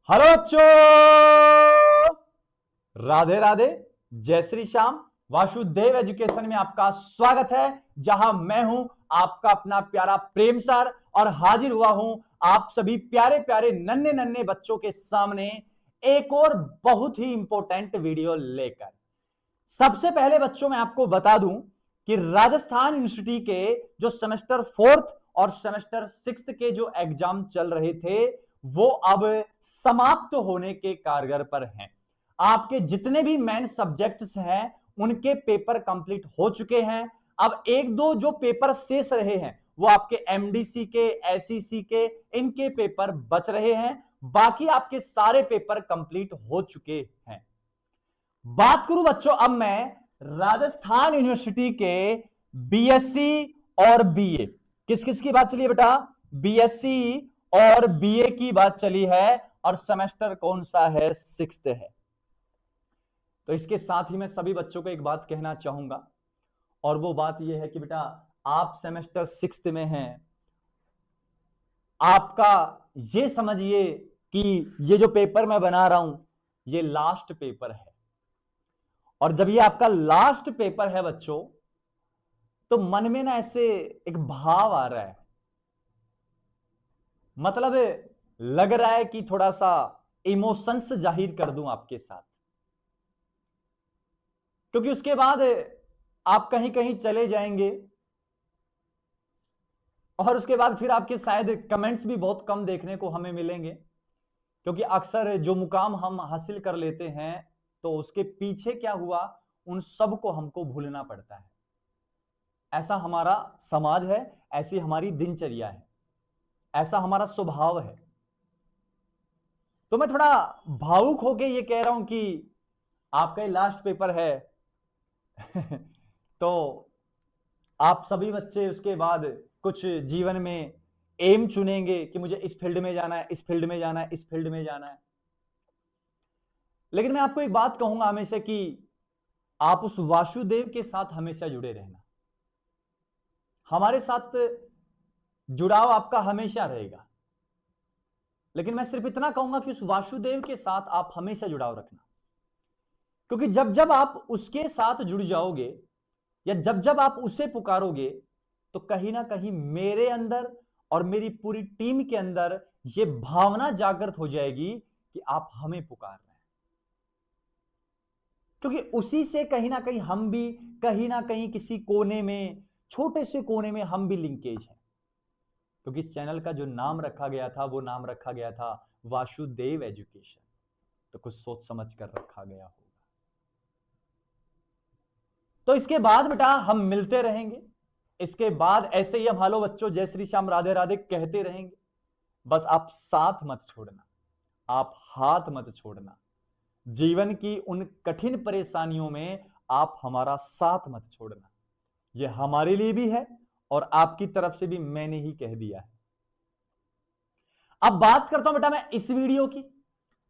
Hello बच्चों, राधे राधे, जय Shri Shyam. Vasudev education में आपका स्वागत है, जहां मैं हूं आपका अपना प्यारा प्रेम सर और हाजिर हुआ हूं आप सभी प्यारे प्यारे नन्हे नन्हे बच्चों के सामने एक और बहुत ही इंपॉर्टेंट वीडियो लेकर। सबसे पहले बच्चों मैं आपको बता दूं कि राजस्थान यूनिवर्सिटी के जो सेमेस्टर 4th और सेमेस्टर 6th के जो एग्जाम चल रहे थे वो अब समाप्त होने के कारगर पर हैं। आपके जितने भी मेन सब्जेक्ट्स हैं उनके पेपर कंप्लीट हो चुके हैं। अब एक दो जो पेपर शेष रहे हैं वो आपके एमडीसी के, एसईसी के, इनके पेपर बच रहे हैं। बाकी आपके सारे पेपर कंप्लीट हो चुके हैं। बात करूं बच्चों अब मैं राजस्थान यूनिवर्सिटी के बीएससी और बीए, किस किस की बात चली है बेटा? बीएससी और बीए की बात चली है और सेमेस्टर कौन सा है? 6th है। तो इसके साथ ही मैं सभी बच्चों को एक बात कहना चाहूंगा और वो बात यह है कि बेटा आप सेमेस्टर 6th में हैं, आपका ये समझिए कि ये जो पेपर मैं बना रहा हूं ये लास्ट पेपर है। और जब ये आपका लास्ट पेपर है बच्चों तो मन में ना ऐसे एक भाव आ रहा है, मतलब लग रहा है कि थोड़ा सा इमोशंस जाहिर कर दूं आपके साथ, क्योंकि उसके बाद आप कहीं कहीं चले जाएंगे और उसके बाद फिर आपके शायद कमेंट्स भी बहुत कम देखने को हमें मिलेंगे, क्योंकि अक्सर जो मुकाम हम हासिल कर लेते हैं तो उसके पीछे क्या हुआ उन सब को हमको भूलना पड़ता है। ऐसा हमारा समाज है, ऐसी हमारी दिनचर्या है, ऐसा हमारा स्वभाव है। तो मैं थोड़ा भावुक होके ये कह रहा हूं कि आपका ये लास्ट पेपर है तो आप सभी बच्चे उसके बाद कुछ जीवन में एम चुनेंगे कि मुझे इस फील्ड में जाना है, इस फील्ड में जाना है, इस फील्ड में जाना है। लेकिन मैं आपको एक बात कहूंगा हमेशा कि आप उस वासुदेव के साथ हमेशा जुड़े रहना। हमारे साथ जुड़ाव आपका हमेशा रहेगा, लेकिन मैं सिर्फ इतना कहूंगा कि उस वासुदेव के साथ आप हमेशा जुड़ाव रखना, क्योंकि जब जब आप उसके साथ जुड़ जाओगे या जब जब आप उसे पुकारोगे तो कहीं ना कहीं मेरे अंदर और मेरी पूरी टीम के अंदर यह भावना जागृत हो जाएगी कि आप हमें पुकार रहे हैं, क्योंकि उसी से कहीं ना कहीं हम भी कहीं ना कहीं किसी कोने में, छोटे से कोने में हम भी लिंकेज हैं। क्योंकि इस चैनल का जो नाम रखा गया था वो नाम रखा गया था वासुदेव एजुकेशन, तो कुछ सोच समझ कर रखा गया होगा। तो इसके बाद बेटा हम मिलते रहेंगे, इसके बाद ऐसे ही हम हेलो बच्चों, जय श्री श्याम, राधे राधे कहते रहेंगे। बस आप साथ मत छोड़ना, आप हाथ मत छोड़ना। जीवन की उन कठिन परेशानियों में आप हमारा साथ मत छोड़ना। यह हमारे लिए भी है और आपकी तरफ से भी मैंने ही कह दिया है। अब बात करता हूं बेटा मैं इस वीडियो की।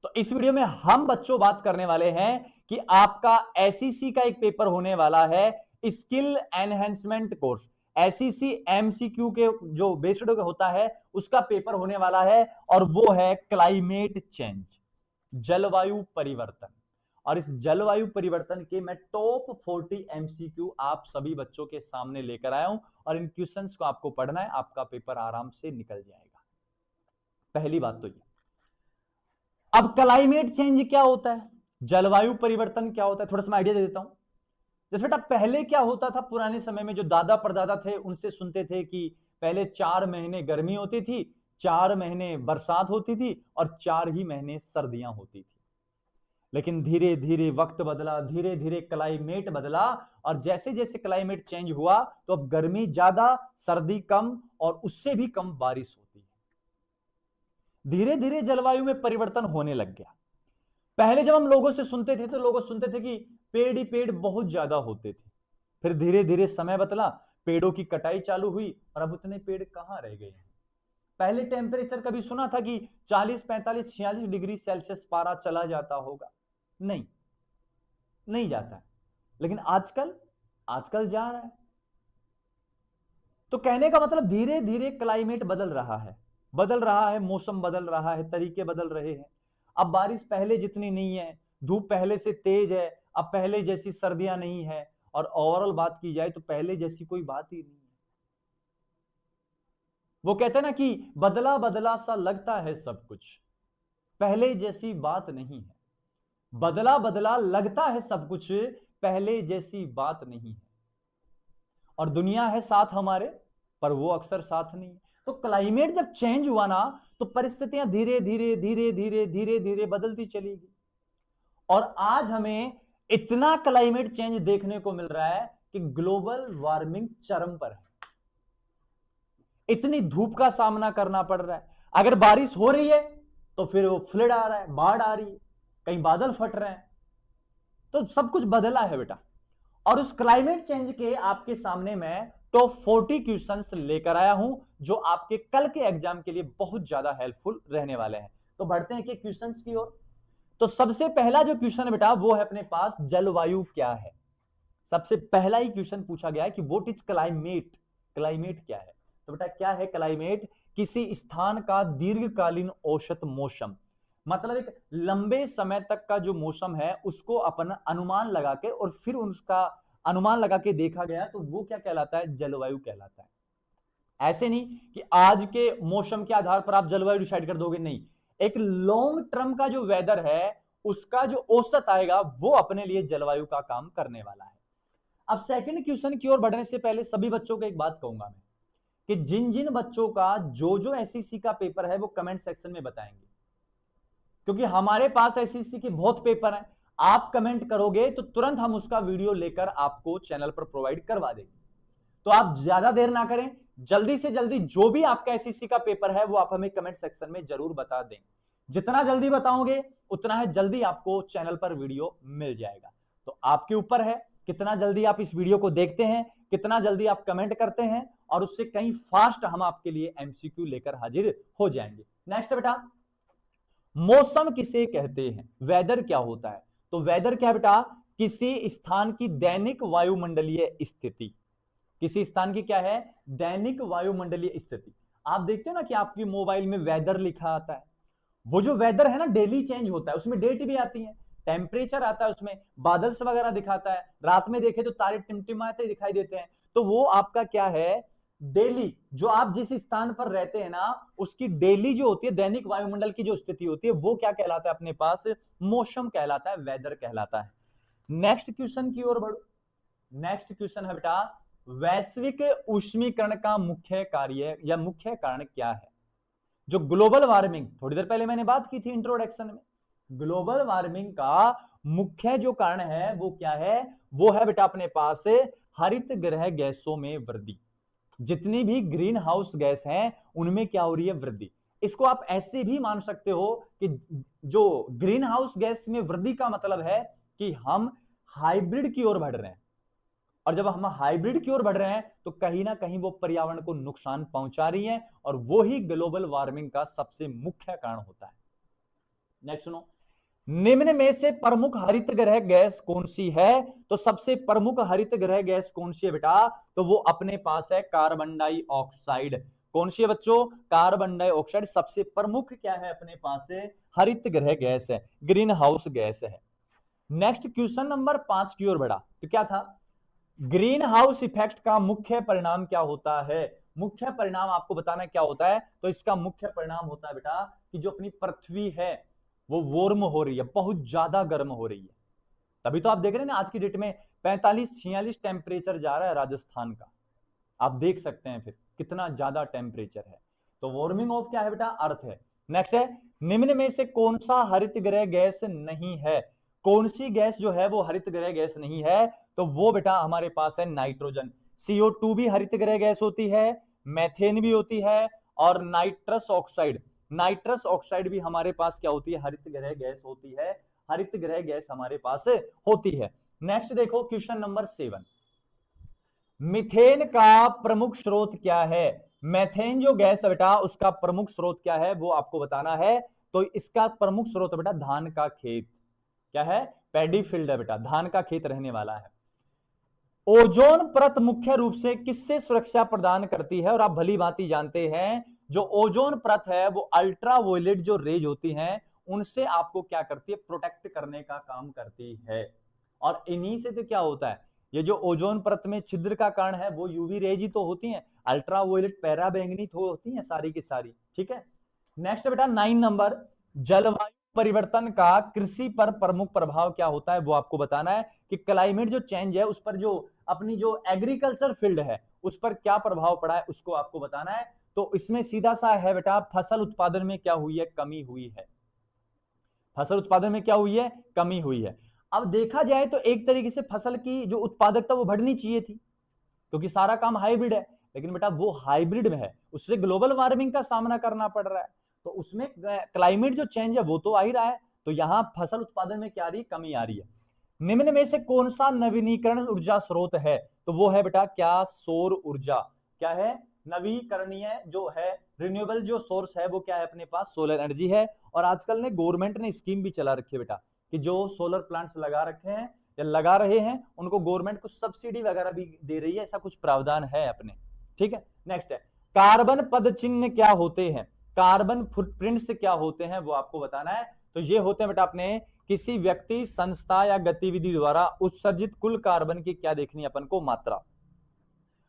तो इस वीडियो में हम बच्चों बात करने वाले हैं कि आपका एसईसी का एक पेपर होने वाला है, skill enhancement course. SEC MCQ के जो बेस्ड होता है उसका पेपर होने वाला है और वो है क्लाइमेट चेंज, जलवायु परिवर्तन। और इस जलवायु परिवर्तन के मैं टॉप 40 एमसीक्यू आप सभी बच्चों के सामने लेकर आया हूं और इन क्वेश्चंस को आपको पढ़ना है, आपका पेपर आराम से निकल जाएगा। पहली बात तो ये। अब क्लाइमेट चेंज क्या होता है, जलवायु परिवर्तन क्या होता है, थोड़ा सा मैं आइडिया दे देता हूं। जैसे बेटा पहले क्या होता था, पुराने समय में जो दादा परदादा थे उनसे सुनते थे कि पहले 4 महीने गर्मी होती थी, 4 महीने बरसात होती थी और 4 ही महीने सर्दियां होती थी। लेकिन धीरे धीरे वक्त बदला, धीरे धीरे क्लाइमेट बदला और जैसे जैसे क्लाइमेट चेंज हुआ तो अब गर्मी ज्यादा, सर्दी कम और उससे भी कम बारिश होती है। धीरे धीरे जलवायु में परिवर्तन होने लग गया। पहले जब हम लोगों से सुनते थे तो लोग सुनते थे कि पेड़ ही पेड़ बहुत ज्यादा होते थे। फिर धीरे धीरे समय बदला, पेड़ों की कटाई चालू हुई और अब उतने पेड़ कहां रह गए हैं। पहले टेम्परेचर कभी सुना था कि 40, 45, 46 डिग्री सेल्सियस पारा चला जाता होगा? नहीं, नहीं जाता है। लेकिन आजकल आजकल जा रहा है। तो कहने का मतलब धीरे धीरे क्लाइमेट बदल रहा है, बदल रहा है, मौसम बदल रहा है, तरीके बदल रहे हैं। अब बारिश पहले जितनी नहीं है, धूप पहले से तेज है, अब पहले जैसी सर्दियां नहीं है, और ओवरऑल बात की जाए तो पहले जैसी कोई बात ही नहीं है। वो कहते हैं ना कि बदला बदला सा लगता है सब कुछ, पहले जैसी बात नहीं है। बदला बदला लगता है सब कुछ, पहले जैसी बात नहीं है। और दुनिया है साथ हमारे, पर वो अक्सर साथ नहीं है। तो क्लाइमेट जब चेंज हुआ ना, तो परिस्थितियां धीरे धीरे धीरे धीरे धीरे धीरे बदलती चली गई। और आज हमें इतना क्लाइमेट चेंज देखने को मिल रहा है कि ग्लोबल वार्मिंग चरम पर है। इतनी धूप का सामना करना पड़ रहा है। अगर बारिश हो रही है तो फिर वो फ्लड आ रहा है, बाढ़ आ रही है, कहीं बादल फट रहे हैं। तो सब कुछ बदला है बेटा। और उस क्लाइमेट चेंज के आपके सामने मैं टॉप 40 क्वेश्चंस लेकर आया हूं, जो आपके कल के एग्जाम के लिए बहुत ज्यादा हेल्पफुल रहने वाले हैं। तो बढ़ते हैं कि क्वेश्चंस की ओर। तो सबसे पहला जो क्वेश्चन बेटा वो है अपने पास, जलवायु क्या है। सबसे पहला ही क्वेश्चन पूछा गया है कि व्हाट इज क्लाइमेट। क्लाइमेट क्या है? तो बेटा क्या है क्लाइमेट? किसी स्थान का दीर्घकालीन औसत मौसम, मतलब एक लंबे समय तक का जो मौसम है उसको अपन अनुमान लगा के, और फिर उसका अनुमान लगा के देखा गया, तो वो क्या कहलाता है? जलवायु कहलाता है। ऐसे नहीं कि आज के मौसम के आधार पर आप जलवायु डिसाइड कर दोगे, नहीं। एक लॉन्ग टर्म का जो वेदर है उसका जो औसत आएगा वो अपने लिए जलवायु का काम करने वाला है। अब सेकंड क्वेश्चन की ओर बढ़ने से पहले सभी बच्चों को एक बात कहूंगा मैं, कि जिन जिन बच्चों का जो एसईसी का पेपर है वो कमेंट सेक्शन में बताएंगे, क्योंकि हमारे पास एसईसी के बहुत पेपर हैं। आप कमेंट करोगे तो तुरंत हम उसका वीडियो लेकर आपको चैनल पर प्रोवाइड करवा देंगे। तो आप ज्यादा देर ना करें, जल्दी से जल्दी जो भी आपका एसईसी का पेपर है वो आप हमें कमेंट सेक्शन में जरूर बता दें। जितना जल्दी बताओगे उतना है जल्दी आपको चैनल पर वीडियो मिल जाएगा। तो आपके ऊपर है कितना जल्दी आप इस वीडियो को देखते हैं, कितना जल्दी आप कमेंट करते हैं, और उससे कहीं फास्ट हम आपके लिए एमसीक्यू लेकर हाजिर हो जाएंगे। नेक्स्ट बेटा, मौसम किसे कहते हैं? वेदर क्या होता है? तो वेदर क्या है बेटा? किसी स्थान की दैनिक वायुमंडलीय स्थिति। किसी स्थान की क्या है? दैनिक वायुमंडलीय स्थिति। आप देखते हो ना कि आपकी मोबाइल में वेदर लिखा आता है, वो जो वेदर है ना डेली चेंज होता है, उसमें डेट भी आती है, टेम्परेचर आता है, उसमें बादल्स वगैरह दिखाता है, रात में देखे तो तारे टिमटिमाते दिखाई देते हैं। तो वो आपका क्या है? डेली, जो आप जिस स्थान पर रहते हैं ना उसकी डेली जो होती है दैनिक वायुमंडल की जो स्थिति होती है वो क्या कहलाता है अपने पास? मौसम कहलाता है, वेदर कहलाता है। नेक्स्ट क्वेश्चन की ओर बढ़ो। नेक्स्ट क्वेश्चन है बेटा, वैश्विक उष्मीकरण का मुख्य कार्य या मुख्य कारण क्या है? जो ग्लोबल वार्मिंग, थोड़ी देर पहले मैंने बात की थी इंट्रोडक्शन में, ग्लोबल वार्मिंग का मुख्य जो कारण है वो क्या है? वो है बेटा अपने पास हरित गृह गैसों में वृद्धि। जितनी भी ग्रीन हाउस गैस हैं उनमें क्या हो रही है? वृद्धि। इसको आप ऐसे भी मान सकते हो कि जो ग्रीन हाउस गैस में वृद्धि का मतलब है कि हम हाइब्रिड की ओर बढ़ रहे हैं, और जब हम हाइब्रिड की ओर बढ़ रहे हैं तो कहीं ना कहीं वो पर्यावरण को नुकसान पहुंचा रही है, और वो ही ग्लोबल वार्मिंग का सबसे मुख्य कारण होता है। नेक्स्ट सुनो, निम्न में से प्रमुख हरित गृह गैस कौन सी है? तो सबसे प्रमुख हरित गृह गैस कौन सी है बेटा? तो वो अपने पास है कार्बन डाइऑक्साइड। कौन सी है बच्चों? कार्बन डाइऑक्साइड सबसे प्रमुख क्या है अपने पास है? हरित गृह गैस है, ग्रीन हाउस गैस है। नेक्स्ट क्वेश्चन नंबर 5 की ओर बढ़ा तो क्या था? ग्रीन हाउस इफेक्ट का मुख्य परिणाम क्या होता है? मुख्य परिणाम आपको बताना क्या होता है? तो इसका मुख्य परिणाम होता है बेटा कि जो अपनी पृथ्वी है वो वार्म हो रही है, बहुत ज्यादा गर्म हो रही है। तभी तो आप देख रहे हैं ना आज की डेट में 45-46 टेम्परेचर जा रहा है राजस्थान का। आप देख सकते हैं फिर कितना ज्यादा टेम्परेचर है। तो वार्मिंग ऑफ क्या है बेटा? अर्थ है। नेक्स्ट है, निम्न में से कौन सा हरित गृह गैस नहीं है? कौन सी गैस जो है वो हरित गृह गैस नहीं है? तो वो बेटा हमारे पास है नाइट्रोजन। CO2 भी हरित गृह गैस होती है, मेथेन भी होती है, और नाइट्रस ऑक्साइड, नाइट्रस ऑक्साइड भी हमारे पास क्या होती है? हरित गृह गैस होती है। हरित गृह गैस हमारे पास होती है। नेक्स्ट देखो क्वेश्चन नंबर 7, मीथेन का प्रमुख स्रोत क्या है? मेथेन जो गैस है बेटा उसका प्रमुख स्रोत क्या है वो आपको बताना है। तो इसका प्रमुख स्रोत बेटा धान का खेत। क्या है? पैडी फील्ड है बेटा, धान का खेत रहने वाला है। ओजोन परत मुख्य रूप से किससे सुरक्षा प्रदान करती है? और आप भली भांति जानते हैं जो ओजोन परत है वो अल्ट्रावायलेट जो रेज होती हैं उनसे आपको क्या करती है, प्रोटेक्ट करने का काम करती है। और इन्हीं से तो क्या होता है, ये जो ओजोन परत में छिद्र का कारण है वो यूवी रेज ही तो होती हैं, अल्ट्रावायलेट पैराबैंगनी तो होती हैं सारी की सारी। ठीक है, नेक्स्ट बेटा 9 नंबर, जलवायु परिवर्तन का कृषि पर प्रमुख प्रभाव क्या होता है वो आपको बताना है कि क्लाइमेट जो चेंज है उस पर जो अपनी जो एग्रीकल्चर फील्ड है उस पर क्या प्रभाव पड़ा है उसको आपको बताना है। तो इसमें सीधा सा है बेटा, फसल उत्पादन में क्या हुई है, कमी हुई है। फसल उत्पादन में क्या हुई है, कमी हुई है। अब देखा जाए तो एक तरीके से फसल की जो उत्पादकता वो बढ़नी चाहिए थी, क्योंकि सारा काम हाइब्रिड है, लेकिन बेटा वो हाइब्रिड में है, उससे ग्लोबल वार्मिंग का सामना करना पड़ रहा है, तो उसमें क्लाइमेट जो चेंज है वो तो आ ही रहा है, तो यहां फसल उत्पादन में क्या आ रही है, कमी आ रही है। निम्न में से कौन सा नवीनीकरण ऊर्जा स्रोत है, तो वो है बेटा क्या, सौर ऊर्जा। क्या है, नवीकरणीय जो है, रिन्यूएबल जो सोर्स है वो क्या है अपने पास, सोलर एनर्जी है। और आजकल ने गवर्नमेंट ने स्कीम भी चला रखी है बेटा कि जो सोलर प्लांट्स लगा रखे हैं या लगा रहे हैं उनको गवर्नमेंट कुछ सब्सिडी वगैरह भी दे रही है, ऐसा कुछ प्रावधान है अपने। ठीक है, नेक्स्ट है कार्बन पद चिन्ह क्या होते हैं, कार्बन फुटप्रिंट्स क्या होते हैं वो आपको बताना है। तो ये होते हैं बेटा अपने किसी व्यक्ति, संस्था या गतिविधि द्वारा उत्सर्जित कुल कार्बन की क्या देखनी है अपन को, मात्रा।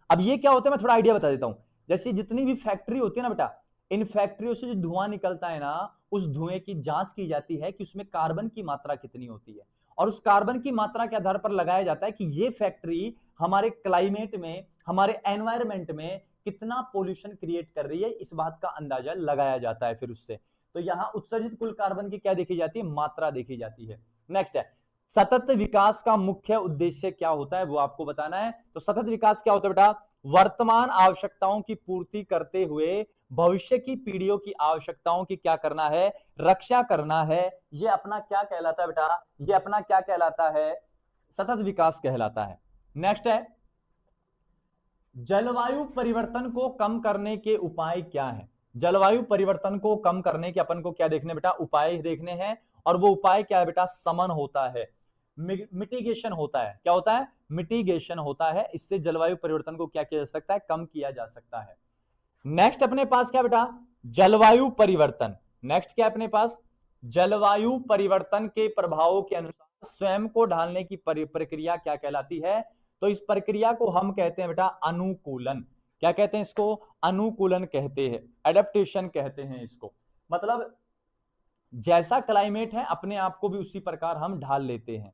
अब ये क्या होता है मैं थोड़ा आइडिया बता देता हूं। जैसे जितनी भी फैक्ट्री होती है ना बेटा, इन फैक्ट्रियों से जो धुआं निकलता है ना, उस धुएं की जांच की जाती है कि उसमें कार्बन की मात्रा कितनी होती है, और उस कार्बन की मात्रा के आधार पर लगाया जाता है कि ये फैक्ट्री हमारे क्लाइमेट में, हमारे एनवायरमेंट में कितना पोल्यूशन क्रिएट कर रही है, इस बात का अंदाजा लगाया जाता है फिर उससे। तो यहां उत्सर्जित कुल कार्बन की क्या देखी जाती है, मात्रा देखी जाती है। नेक्स्ट है सतत विकास का मुख्य उद्देश्य क्या होता है वो आपको बताना है। तो सतत विकास क्या होता है बेटा, वर्तमान आवश्यकताओं की पूर्ति करते हुए भविष्य की पीढ़ियों की आवश्यकताओं की क्या करना है, रक्षा करना है। ये अपना क्या कहलाता है बेटा, ये अपना क्या कहलाता है, सतत विकास कहलाता है। नेक्स्ट है जलवायु परिवर्तन को कम करने के उपाय क्या है। जलवायु परिवर्तन को कम करने के अपन को क्या देखने बेटा, उपाय देखने हैं। और वो उपाय क्या है बेटा, समन होता है, मिटिगेशन होता है। क्या होता है, मिटिगेशन होता है। इससे जलवायु परिवर्तन को क्या किया जा सकता है, कम किया जा सकता है। नेक्स्ट अपने पास क्या बेटा, जलवायु परिवर्तन। नेक्स्ट क्या अपने पास, जलवायु परिवर्तन के प्रभावों के अनुसार स्वयं को ढालने की प्रक्रिया क्या कहलाती है। तो इस प्रक्रिया को हम कहते हैं बेटा अनुकूलन। क्या कहते हैं इसको, अनुकूलन कहते हैं, एडेप्टेशन कहते हैं इसको। मतलब जैसा क्लाइमेट है अपने आप को भी उसी प्रकार हम ढाल लेते हैं।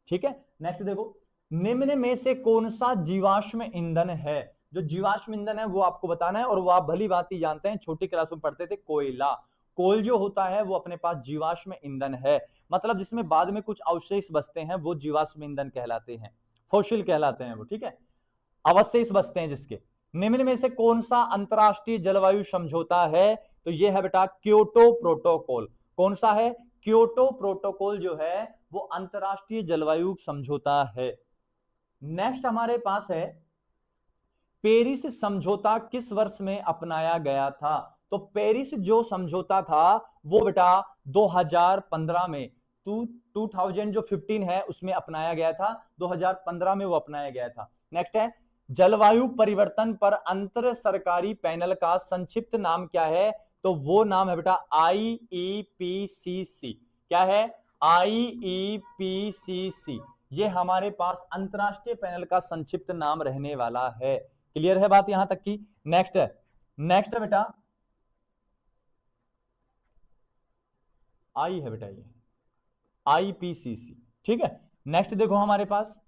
ठीक है, नेक्स्ट देखो, निम्न में से कौन सा जीवाश्म ईंधन है। जो जीवाश्म ईंधन है वो आपको बताना है, और वो आप भली बात ही जानते हैं, छोटी क्लास में पढ़ते थे, कोयला। कोल जो होता है वो अपने पास जीवाश्म ईंधन है, मतलब जिसमें बाद में कुछ अवशेष बचते हैं वो जीवाश्म ईंधन कहलाते हैं, फॉसिल कहलाते हैं वो। ठीक है, अवशेष बचते हैं जिसके। निम्न में से कौन सा अंतरराष्ट्रीय जलवायु समझौता है, तो ये है बेटा क्योटो प्रोटोकॉल। कौन सा है, क्योटो प्रोटोकॉल जो है वो अंतरराष्ट्रीय जलवायु समझौता है। नेक्स्ट हमारे पास है पेरिस समझौता किस वर्ष में अपनाया गया था। तो पेरिस जो समझौता था वो बेटा 2015 में, 2000 जो 15 है उसमें अपनाया गया था, 2015 में वो अपनाया गया था। नेक्स्ट है जलवायु परिवर्तन पर अंतर सरकारी पैनल का संक्षिप्त नाम क्या है। तो वो नाम है बेटा IEPCC। क्या है, IEPCC। ये हमारे पास अंतरराष्ट्रीय पैनल का संक्षिप्त नाम रहने वाला है। क्लियर है बात यहां तक की। नेक्स्ट है, नेक्स्ट है बेटा आई है बेटा ये IPCC। ठीक है, नेक्स्ट देखो हमारे पास,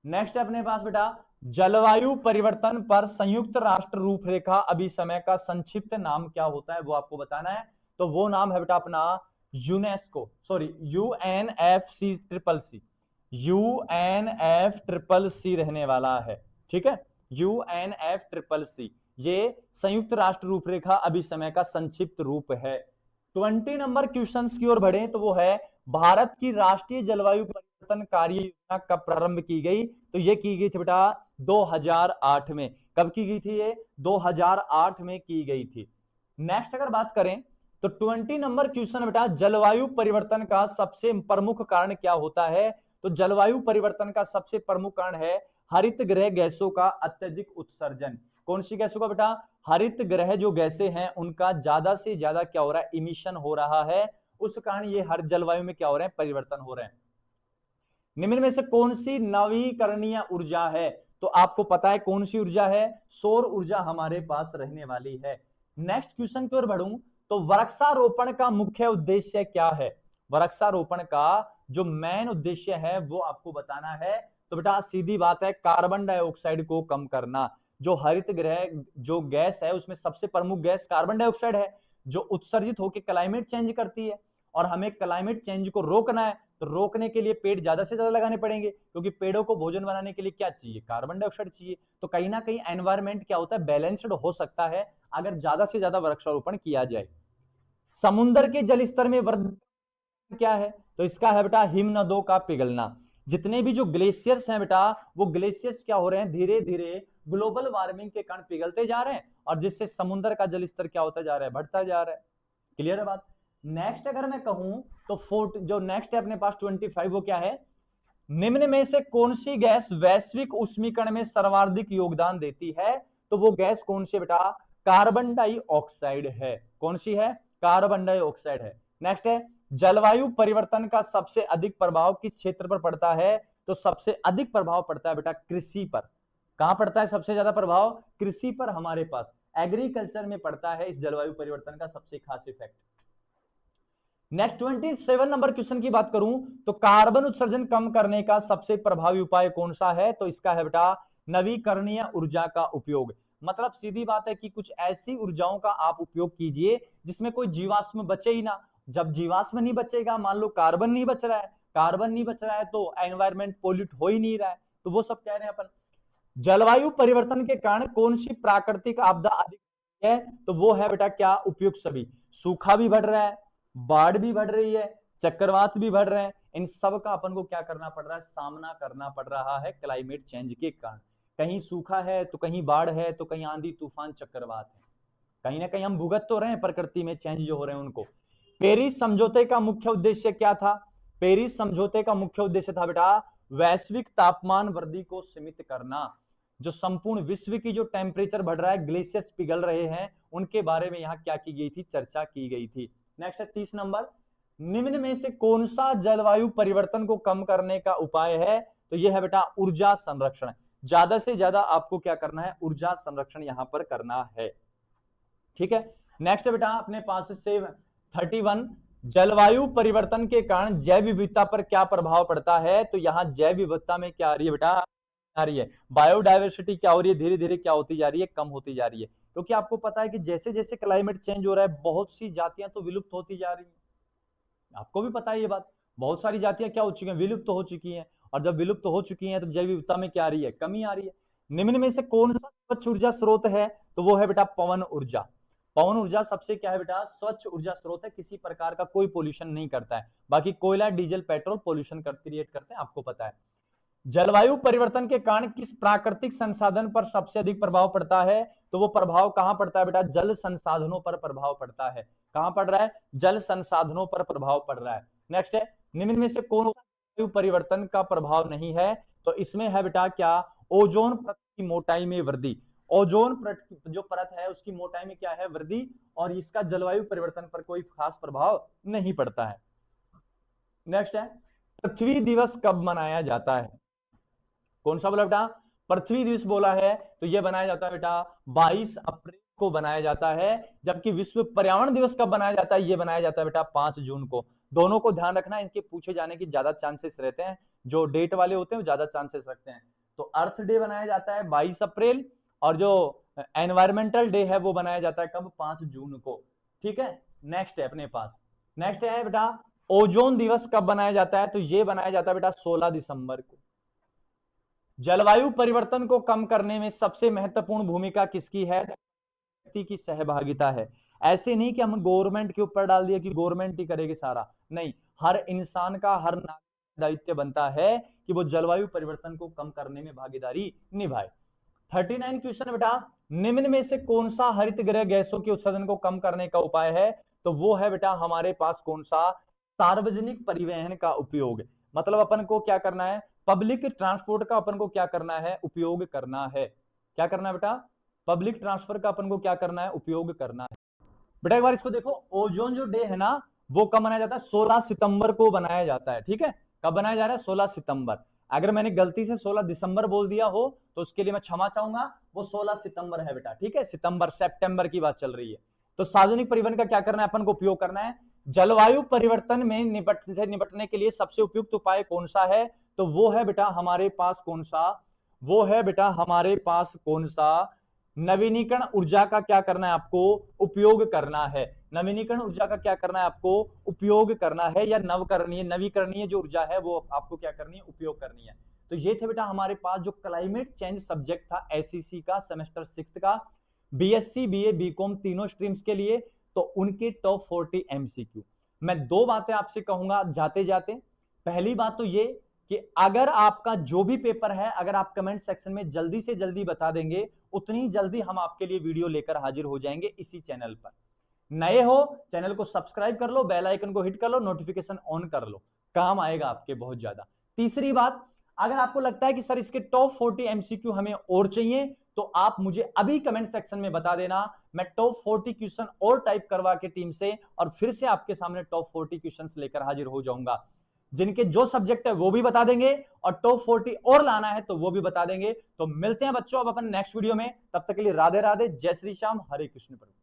नेक्स्ट है अपने पास बेटा जलवायु परिवर्तन पर संयुक्त राष्ट्र रूपरेखा अभिसमय का संक्षिप्त नाम क्या होता है वो आपको बताना है। तो वो नाम है बेटा अपना यूनेस्को, सॉरी UNFCCC, UNFCCC रहने वाला है। ठीक है, UNFCCC ये संयुक्त राष्ट्र रूपरेखा अभिसमय का संक्षिप्त रूप है। 20 नंबर क्वेश्चंस की ओर बढ़े तो वो है भारत की राष्ट्रीय जलवायु परिवर्तन कार्य योजना कब प्रारंभ की गई। तो ये की गई थी बेटा 2008 में। कब की गई थी ये, 2008 में की गई थी। नेक्स्ट अगर बात करें तो 20 नंबर क्वेश्चन बेटा जलवायु परिवर्तन का सबसे प्रमुख कारण क्या होता है। तो जलवायु परिवर्तन का सबसे प्रमुख कारण है हरित गृह गैसों का अत्यधिक उत्सर्जन। कौन सी गैसों का बेटा, हरित गृह जो गैसें हैं उनका ज्यादा से ज्यादा क्या हो रहा है, इमिशन हो रहा है, उस कारण ये हर जलवायु में क्या हो रहे हैं, परिवर्तन हो रहे हैं। निम्न में से कौन सी नवीकरणीय ऊर्जा है, तो आपको पता है कौन सी ऊर्जा है, सौर ऊर्जा हमारे पास रहने वाली है। नेक्स्ट क्वेश्चन की ओर बढ़ूं तो वृक्षारोपण का मुख्य उद्देश्य क्या है, वृक्षारोपण का जो मेन उद्देश्य है वो आपको बताना है। तो बेटा सीधी बात है, कार्बन डाइऑक्साइड को कम करना। जो हरित गृह जो गैस है उसमें सबसे प्रमुख गैस कार्बन डाइऑक्साइड है, जो उत्सर्जित होकर क्लाइमेट चेंज करती है, और हमें क्लाइमेट चेंज को रोकना है। तो रोकने के लिए पेड़ ज्यादा से ज्यादा लगाने पड़ेंगे, क्योंकि पेड़ों को भोजन बनाने के लिए क्या चाहिए, कार्बन डाइऑक्साइड चाहिए। तो कहीं ना कहीं एनवायरमेंट क्या होता है, बैलेंस्ड हो सकता है अगर ज्यादा से ज्यादा वृक्षारोपण किया जाए। समुद्र के जल स्तर में वृद्धि क्या है, तो इसका है बेटा हिमनदों का पिघलना। जितने भी जो ग्लेशियर्स हैं बेटा, वो ग्लेशियर्स क्या हो रहे हैं, धीरे धीरे ग्लोबल वार्मिंग के कारण पिघलते जा रहे हैं, और जिससे समुद्र का जल स्तर क्या होता जा रहा है, बढ़ता जा रहा है। क्लियर है बात। नेक्स्ट अगर मैं कहूं तो जो नेक्स्ट है अपने पास 25, वो क्या है, निम्न में से कौन सी गैस वैश्विक उष्मीकरण में सर्वाधिक योगदान देती है, तो वो गैस कौन सी बेटा, कार्बन डाइऑक्साइड है। कौन सी है, कार्बन डाइऑक्साइड है। नेक्स्ट है, जलवायु परिवर्तन का सबसे अधिक प्रभाव किस क्षेत्र पर पड़ता है, तो सबसे अधिक प्रभाव पड़ता है बेटा कृषि पर। कहां पड़ता है सबसे ज्यादा प्रभाव, कृषि पर, हमारे पास एग्रीकल्चर में पड़ता है इस जलवायु परिवर्तन का सबसे खास इफेक्ट। नेक्स्ट 27 नंबर क्वेश्चन की बात करूं तो कार्बन उत्सर्जन कम करने का सबसे प्रभावी उपाय कौन सा है, तो इसका है बेटा नवीकरणीय ऊर्जा का उपयोग। मतलब सीधी बात है कि कुछ ऐसी ऊर्जाओं का आप उपयोग कीजिए जिसमें कोई जीवाश्म बचे ही ना। जब जीवाश्म नहीं बचेगा, मान लो कार्बन नहीं बच रहा है, कार्बन नहीं बच रहा है तो एनवायरमेंट पोल्यूट हो ही नहीं रहा है। तो वो सब कह रहे हैं अपन। जलवायु परिवर्तन के कारण कौन सी प्राकृतिक आपदा अधिक है, तो वो है बेटा क्या, उपयुक्त सभी। सूखा भी बढ़ रहा है, बाढ़ भी बढ़ रही है, चक्रवात भी बढ़ रहे हैं, इन सब का अपन को क्या करना पड़ रहा है, सामना करना पड़ रहा है क्लाइमेट चेंज के कारण। कहीं सूखा है तो कहीं बाढ़ है, तो कहीं आंधी तूफान चक्रवात है। कहीं ना कहीं हम भुगत तो रहे हैं प्रकृति में चेंज जो हो रहे हैं उनको। पेरिस समझौते का मुख्य उद्देश्य क्या था, पेरिस समझौते का मुख्य उद्देश्य था बेटा वैश्विक तापमान वृद्धि को सीमित करना। जो संपूर्ण विश्व की जो टेम्परेचर बढ़ रहा है, ग्लेशियर्स पिघल रहे हैं, उनके बारे में यहां क्या की गई थी, चर्चा की गई थी। नेक्स्ट है 30 नंबर, निम्न में से कौन सा जलवायु परिवर्तन को कम करने का उपाय है, तो यह है बेटा ऊर्जा संरक्षण। ज्यादा से ज्यादा आपको क्या करना है, ऊर्जा संरक्षण यहां पर करना है। ठीक है। नेक्स्ट बेटा अपने पास से 31, जलवायु परिवर्तन के कारण जैव विविधता पर क्या प्रभाव पड़ता है, तो यहां जैव विविधता में क्या आ रही है बेटा, आ रही है बायोडायवर्सिटी, क्या हो रही है, धीरे धीरे क्या होती जा रही है, कम होती जा रही है। क्योंकि आपको पता है कि जैसे जैसे क्लाइमेट चेंज हो रहा है, बहुत सी जातियां तो विलुप्त होती जा रही है। आपको भी पता है ये बात, बहुत सारी जातियां क्या हो चुकी हैं, विलुप्त हो चुकी हैं। और जब विलुप्त हो चुकी हैं तो जैव विविधता में क्या आ रही है, कमी आ रही है। निम्न में से कौन सा स्वच्छ ऊर्जा स्रोत है, तो वो है बेटा पवन ऊर्जा। पवन ऊर्जा सबसे क्या है बेटा, स्वच्छ ऊर्जा स्रोत है, किसी प्रकार का कोई पोल्यूशन नहीं करता है। बाकी कोयला, डीजल, पेट्रोल पोल्यूशन क्रिएट करते हैं, आपको पता है। जलवायु परिवर्तन के कारण किस प्राकृतिक संसाधन पर सबसे अधिक प्रभाव पड़ता है, तो वो प्रभाव कहां पड़ता है बेटा, जल संसाधनों पर प्रभाव पड़ता है। कहां पड़ रहा है, जल संसाधनों पर प्रभाव पड़ रहा है। नेक्स्ट है, निम्न में से कौन जलवायु परिवर्तन का प्रभाव नहीं है, तो इसमें है बेटा क्या, ओजोन परत की मोटाई में वृद्धि। ओजोन परत जो परत है उसकी मोटाई में क्या है, वृद्धि, और इसका जलवायु परिवर्तन पर कोई खास प्रभाव नहीं पड़ता है। नेक्स्ट है, पृथ्वी दिवस कब मनाया जाता है, कौन सा बोला बेटा, पृथ्वी दिवस बोला है, तो यह बनाया जाता है बेटा 22 अप्रैल को बनाया जाता है। जबकि विश्व पर्यावरण दिवस कब बनाया जाता है, यह बनाया जाता है बेटा 5 जून को। दोनों को ध्यान रखना, इनके पूछे जाने की ज्यादा चांसेस रहते हैं, जो डेट वाले होते हैं वो ज्यादा चांसेस रखते हैं। तो अर्थ डे बनाया जाता है 22 अप्रैल, और जो एनवायरमेंटल डे है वो बनाया जाता है कब, 5 जून को। ठीक है। नेक्स्ट है अपने पास, नेक्स्ट है बेटा ओजोन दिवस कब बनाया जाता है, तो यह बनाया जाता है बेटा 16 दिसंबर को। जलवायु परिवर्तन को कम करने में सबसे महत्वपूर्ण भूमिका किसकी है, व्यक्ति की सहभागिता है। ऐसे नहीं कि हम गवर्नमेंट के ऊपर डाल दिया कि गवर्नमेंट ही करेगी सारा, नहीं, हर इंसान का, हर नागरिक दायित्व बनता है कि वो जलवायु परिवर्तन को कम करने में भागीदारी निभाए। 39 क्वेश्चन बेटा, निम्न में से कौन सा हरित गृह गैसों के उत्सर्जन को कम करने का उपाय है, तो वो है बेटा हमारे पास कौन सा, सार्वजनिक परिवहन का उपयोग। मतलब अपन को क्या करना है, पब्लिक ट्रांसपोर्ट का अपन को क्या करना है, उपयोग करना है। क्या करना है बेटा, पब्लिक ट्रांसफर का अपन को क्या करना है, उपयोग करना है। बेटा एक बार इसको देखो, ओजोन जो डे है ना वो कब बनाया जाता है? 16 सितंबर को बनाया जाता है। ठीक है, कब बनाया जा रहा है? 16 सितंबर। अगर मैंने गलती से 16 दिसंबर बोल दिया हो तो उसके लिए मैं क्षमा चाहूंगा, वो 16 सितंबर है बेटा। ठीक है, सितंबर सितंबर की बात चल रही है। तो सार्वजनिक परिवहन का क्या करना है अपन को? उपयोग करना है। जलवायु परिवर्तन में निपटने के लिए सबसे उपयुक्त उपाय कौन सा है? तो वो है बेटा हमारे पास कौन सा? वो है बेटा हमारे पास कौन सा? नवीनीकरण ऊर्जा का क्या करना है आपको? उपयोग करना है। नवीनीकरण ऊर्जा का क्या करना है आपको? उपयोग करना है, या नवीकरणीय जो ऊर्जा है वो आपको क्या करनी है? उपयोग करनी है। तो ये थे बेटा हमारे पास जो क्लाइमेट चेंज सब्जेक्ट था एसईसी का, सेमेस्टर 6 का, बीएससी बीए बीकॉम तीनों स्ट्रीम्स के लिए। तो उनके टॉप 40 एमसीक्यू। मैं दो बातें आपसे कहूंगा जाते जाते। पहली बात तो ये कि अगर आपका जो भी पेपर है, अगर आप कमेंट सेक्शन में जल्दी से जल्दी बता देंगे, उतनी जल्दी हम आपके लिए वीडियो लेकर हाजिर हो जाएंगे इसी चैनल पर। नए हो चैनल को सब्सक्राइब कर लो, बेल आइकन को हिट कर लो, नोटिफिकेशन ऑन कर लो, काम आएगा आपके बहुत ज्यादा। तीसरी बात, अगर आपको लगता है कि सर इसके टॉप 40 एमसीक्यू हमें और चाहिए, तो आप मुझे अभी कमेंट सेक्शन में बता देना। मैं टॉप 40 क्वेश्चन और टाइप करवा के टीम से और फिर से आपके सामने टॉप 40 क्वेश्चंस लेकर हाजिर हो जाऊंगा। जिनके जो सब्जेक्ट है वो भी बता देंगे और टॉप 40 और लाना है तो वो भी बता देंगे। तो मिलते हैं बच्चों अब अपन नेक्स्ट वीडियो में। तब तक के लिए राधे राधे, जय श्री श्याम, हरे कृष्ण प्रभु।